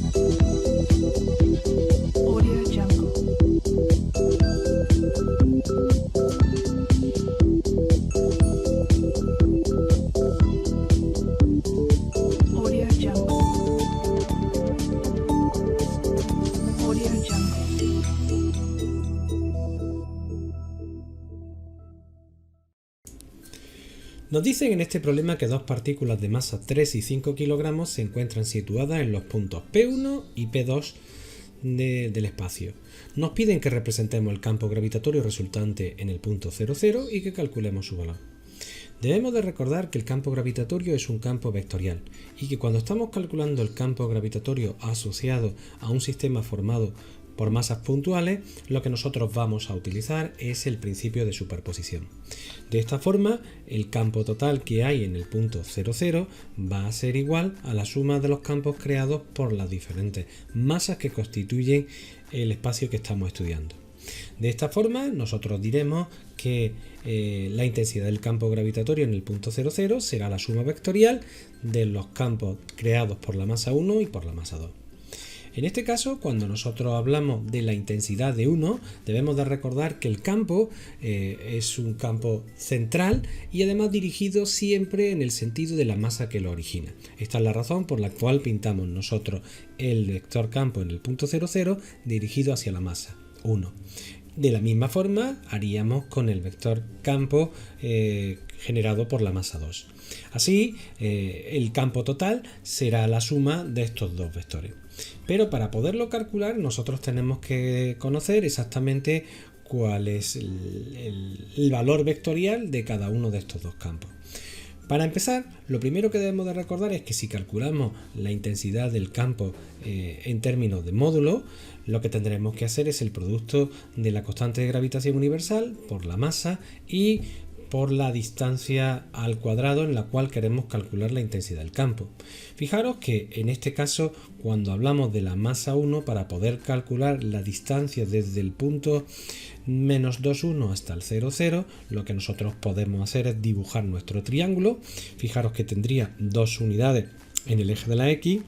Audio Jungle. Audio Jungle. Audio Jungle. Nos dicen en este problema que dos partículas de masa 3 y 5 kilogramos se encuentran situadas en los puntos P1 y P2 del espacio. Nos piden que representemos el campo gravitatorio resultante en el punto 00 y que calculemos su valor. Debemos de recordar que el campo gravitatorio es un campo vectorial y que cuando estamos calculando el campo gravitatorio asociado a un sistema formado por masas puntuales, lo que nosotros vamos a utilizar es el principio de superposición. De esta forma, el campo total que hay en el punto 00 va a ser igual a la suma de los campos creados por las diferentes masas que constituyen el espacio que estamos estudiando. De esta forma, nosotros diremos que la intensidad del campo gravitatorio en el punto 00 será la suma vectorial de los campos creados por la masa 1 y por la masa 2. En este caso, cuando nosotros hablamos de la intensidad de 1, debemos de recordar que el campo es un campo central y además dirigido siempre en el sentido de la masa que lo origina. Esta es la razón por la cual pintamos nosotros el vector campo en el punto 00 dirigido hacia la masa 1. De la misma forma haríamos con el vector campo generado por la masa 2. Así, el campo total será la suma de estos dos vectores. Pero para poderlo calcular nosotros tenemos que conocer exactamente cuál es el valor vectorial de cada uno de estos dos campos. Para empezar, lo primero que debemos de recordar es que si calculamos la intensidad del campo en términos de módulo, lo que tendremos que hacer es el producto de la constante de gravitación universal por la masa y por la distancia al cuadrado en la cual queremos calcular la intensidad del campo. Fijaros que en este caso, cuando hablamos de la masa 1, para poder calcular la distancia desde el punto menos 2,1 hasta el 0,0, lo que nosotros podemos hacer es dibujar nuestro triángulo. Fijaros que tendría dos unidades en el eje de la X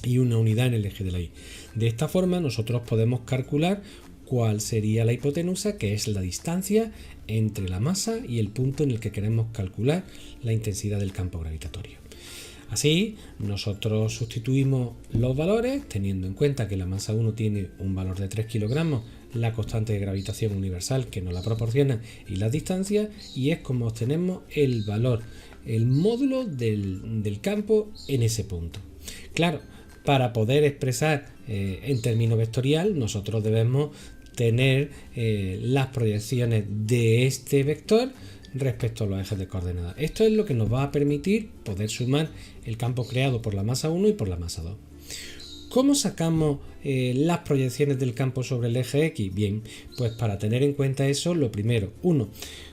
y una unidad en el eje de la Y. De esta forma nosotros podemos calcular cuál sería la hipotenusa, que es la distancia entre la masa y el punto en el que queremos calcular la intensidad del campo gravitatorio. Así, nosotros sustituimos los valores, teniendo en cuenta que la masa 1 tiene un valor de 3 kilogramos, la constante de gravitación universal que nos la proporciona y las distancias, y es como obtenemos el valor, el módulo del campo en ese punto. Claro, para poder expresar en términos vectorial, nosotros debemos tener las proyecciones de este vector respecto a los ejes de coordenadas. Esto es lo que nos va a permitir poder sumar el campo creado por la masa 1 y por la masa 2. ¿Cómo sacamos las proyecciones del campo sobre el eje X? Bien, pues para tener en cuenta eso, lo primero,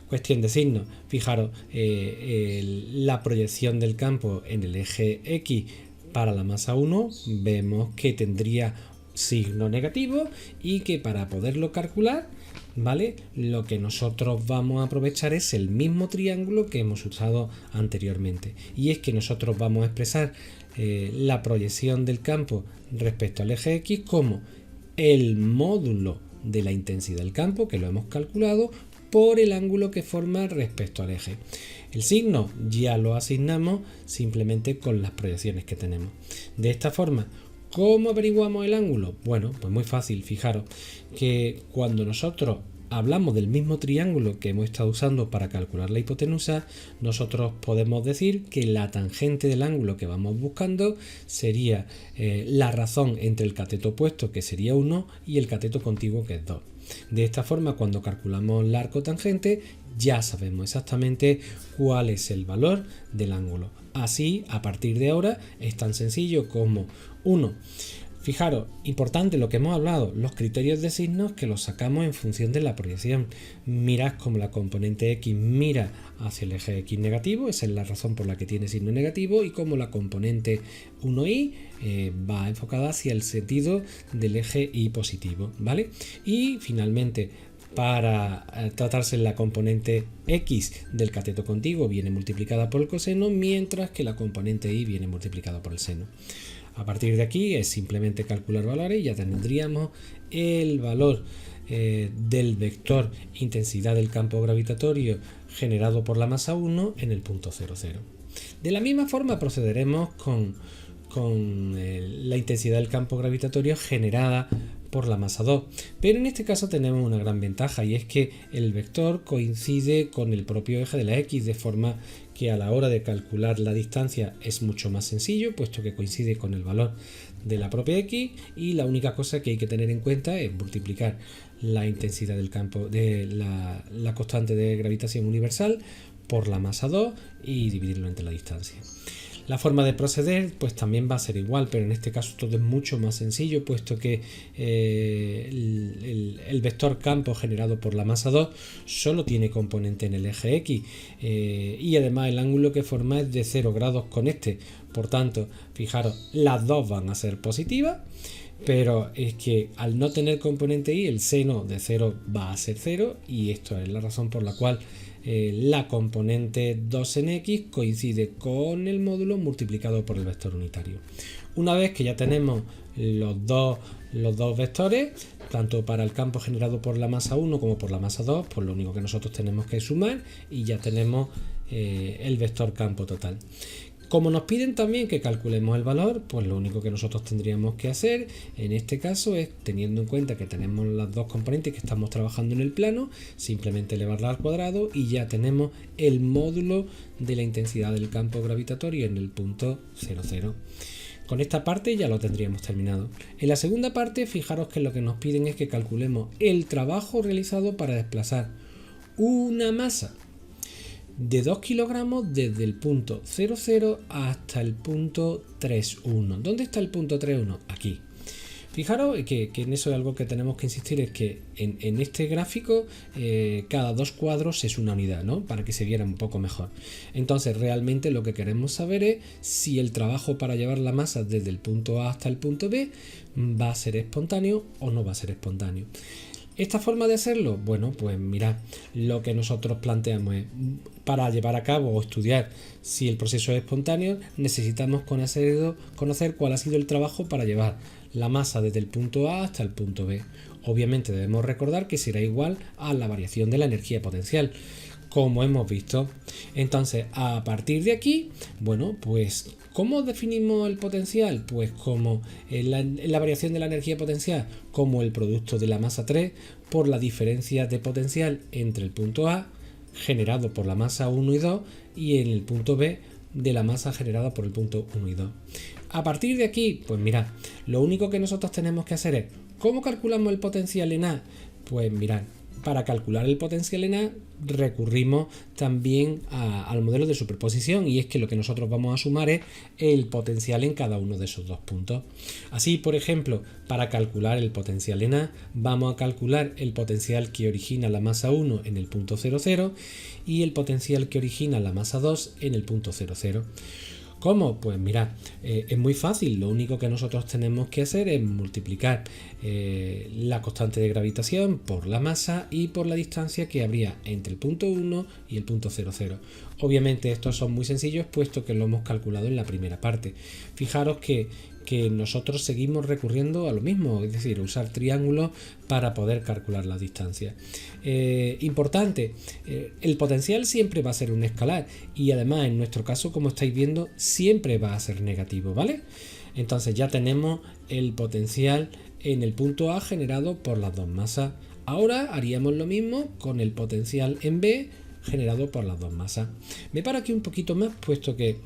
cuestión de signos. Fijaros, la proyección del campo en el eje X para la masa 1 vemos que tendría signo negativo y que para poderlo calcular, ¿vale?, lo que nosotros vamos a aprovechar es el mismo triángulo que hemos usado anteriormente, y es que nosotros vamos a expresar la proyección del campo respecto al eje X como el módulo de la intensidad del campo, que lo hemos calculado, por el ángulo que forma respecto al eje. El signo ya lo asignamos simplemente con las proyecciones que tenemos. De esta forma, ¿cómo averiguamos el ángulo? Bueno, pues muy fácil. Fijaros que cuando nosotros hablamos del mismo triángulo que hemos estado usando para calcular la hipotenusa, nosotros podemos decir que la tangente del ángulo que vamos buscando sería la razón entre el cateto opuesto, que sería 1, y el cateto contiguo, que es 2. De esta forma, cuando calculamos el arco tangente, ya sabemos exactamente cuál es el valor del ángulo. Así, a partir de ahora, es tan sencillo como 1. Fijaros, importante lo que hemos hablado, los criterios de signos que los sacamos en función de la proyección. Mirad como la componente X mira hacia el eje X negativo, esa es la razón por la que tiene signo negativo, y como la componente 1Y va enfocada hacia el sentido del eje Y positivo, ¿vale? Y finalmente, Para tratarse la componente x del cateto contiguo viene multiplicada por el coseno, mientras que la componente y viene multiplicada por el seno. A partir de aquí es simplemente calcular valores y ya tendríamos el valor del vector intensidad del campo gravitatorio generado por la masa 1 en el punto 0, 0. De la misma forma procederemos con la intensidad del campo gravitatorio generada por la masa 2, pero en este caso tenemos una gran ventaja, y es que el vector coincide con el propio eje de la x, de forma que a la hora de calcular la distancia es mucho más sencillo, puesto que coincide con el valor de la propia x, y la única cosa que hay que tener en cuenta es multiplicar la intensidad del campo de la constante de gravitación universal por la masa 2 y dividirlo entre la distancia. La forma de proceder pues también va a ser igual, pero en este caso todo es mucho más sencillo, puesto que el vector campo generado por la masa 2 solo tiene componente en el eje x, y además el ángulo que forma es de 0 grados con este. Por tanto, fijaros, las dos van a ser positivas, pero es que al no tener componente y, el seno de 0 va a ser 0, y esto es la razón por la cual la componente 2 en x coincide con el módulo multiplicado por el vector unitario. Una vez que ya tenemos los dos vectores, tanto para el campo generado por la masa 1 como por la masa 2, pues lo único que nosotros tenemos que sumar y ya tenemos el vector campo total. Como nos piden también que calculemos el valor, pues lo único que nosotros tendríamos que hacer en este caso es, teniendo en cuenta que tenemos las dos componentes que estamos trabajando en el plano, simplemente elevarla al cuadrado y ya tenemos el módulo de la intensidad del campo gravitatorio en el punto 0, 0. Con esta parte ya lo tendríamos terminado. En la segunda parte, fijaros que lo que nos piden es que calculemos el trabajo realizado para desplazar una masa de 2 kilogramos desde el punto 0, 0 hasta el punto 3, 1. ¿Dónde está el punto 3, 1? Aquí. Fijaros que en eso es algo que tenemos que insistir, es que en este gráfico cada dos cuadros es una unidad, ¿no? Para que se viera un poco mejor. Entonces realmente lo que queremos saber es si el trabajo para llevar la masa desde el punto A hasta el punto B va a ser espontáneo o no va a ser espontáneo. ¿Esta forma de hacerlo? Bueno, pues mirad, lo que nosotros planteamos es, para llevar a cabo o estudiar si el proceso es espontáneo, necesitamos conocer cuál ha sido el trabajo para llevar la masa desde el punto A hasta el punto B. Obviamente debemos recordar que será igual a la variación de la energía potencial, como hemos visto. Entonces, a partir de aquí, bueno, pues ¿cómo definimos el potencial? Pues como la variación de la energía potencial, como el producto de la masa 3 por la diferencia de potencial entre el punto A generado por la masa 1 y 2 y en el punto B de la masa generada por el punto 1 y 2. A partir de aquí, pues mirad, lo único que nosotros tenemos que hacer es, ¿cómo calculamos el potencial en A? Pues mirad, para calcular el potencial en A recurrimos también al modelo de superposición, y es que lo que nosotros vamos a sumar es el potencial en cada uno de esos dos puntos. Así, por ejemplo, para calcular el potencial en A vamos a calcular el potencial que origina la masa 1 en el punto 0, 0 y el potencial que origina la masa 2 en el punto 0, 0. ¿Cómo? Pues mirad, es muy fácil, lo único que nosotros tenemos que hacer es multiplicar la constante de gravitación por la masa y por la distancia que habría entre el punto 1 y el punto 0, 0. Obviamente estos son muy sencillos, puesto que lo hemos calculado en la primera parte. Fijaros que nosotros seguimos recurriendo a lo mismo, es decir, usar triángulos para poder calcular la distancia. Importante, el potencial siempre va a ser un escalar, y además en nuestro caso, como estáis viendo, siempre va a ser negativo, ¿vale? Entonces ya tenemos el potencial en el punto A generado por las dos masas. Ahora haríamos lo mismo con el potencial en B generado por las dos masas. Me paro aquí un poquito más, puesto que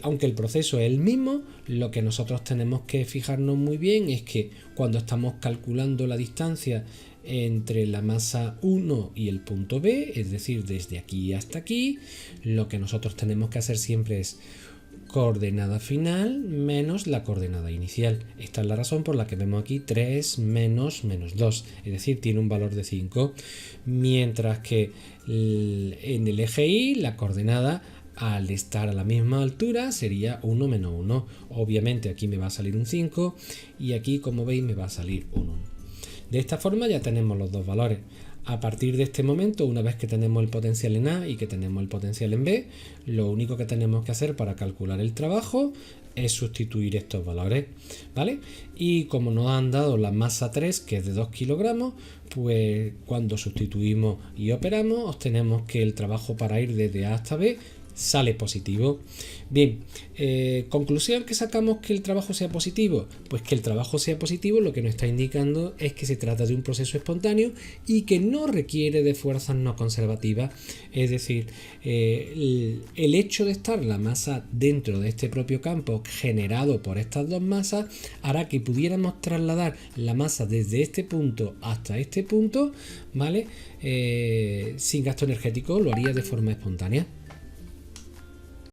aunque el proceso es el mismo, lo que nosotros tenemos que fijarnos muy bien es que cuando estamos calculando la distancia entre la masa 1 y el punto B, es decir, desde aquí hasta aquí, lo que nosotros tenemos que hacer siempre es coordenada final menos la coordenada inicial. Esta es la razón por la que vemos aquí 3 menos 2, es decir, tiene un valor de 5, mientras que en el eje Y la coordenada, al estar a la misma altura, sería 1 menos 1. Obviamente aquí me va a salir un 5 y aquí, como veis, me va a salir un 1. De esta forma ya tenemos los dos valores. A partir de este momento, una vez que tenemos el potencial en A y que tenemos el potencial en B, lo único que tenemos que hacer para calcular el trabajo es sustituir estos valores, ¿vale? Y como nos han dado la masa 3, que es de 2 kilogramos, pues cuando sustituimos y operamos, obtenemos que el trabajo para ir desde A hasta B sale positivo. Bien, conclusión que sacamos que el trabajo sea positivo, pues que el trabajo sea positivo lo que nos está indicando es que se trata de un proceso espontáneo y que no requiere de fuerzas no conservativas, es decir, el hecho de estar la masa dentro de este propio campo generado por estas dos masas hará que pudiéramos trasladar la masa desde este punto hasta este punto, ¿vale? Sin gasto energético, lo haría de forma espontánea.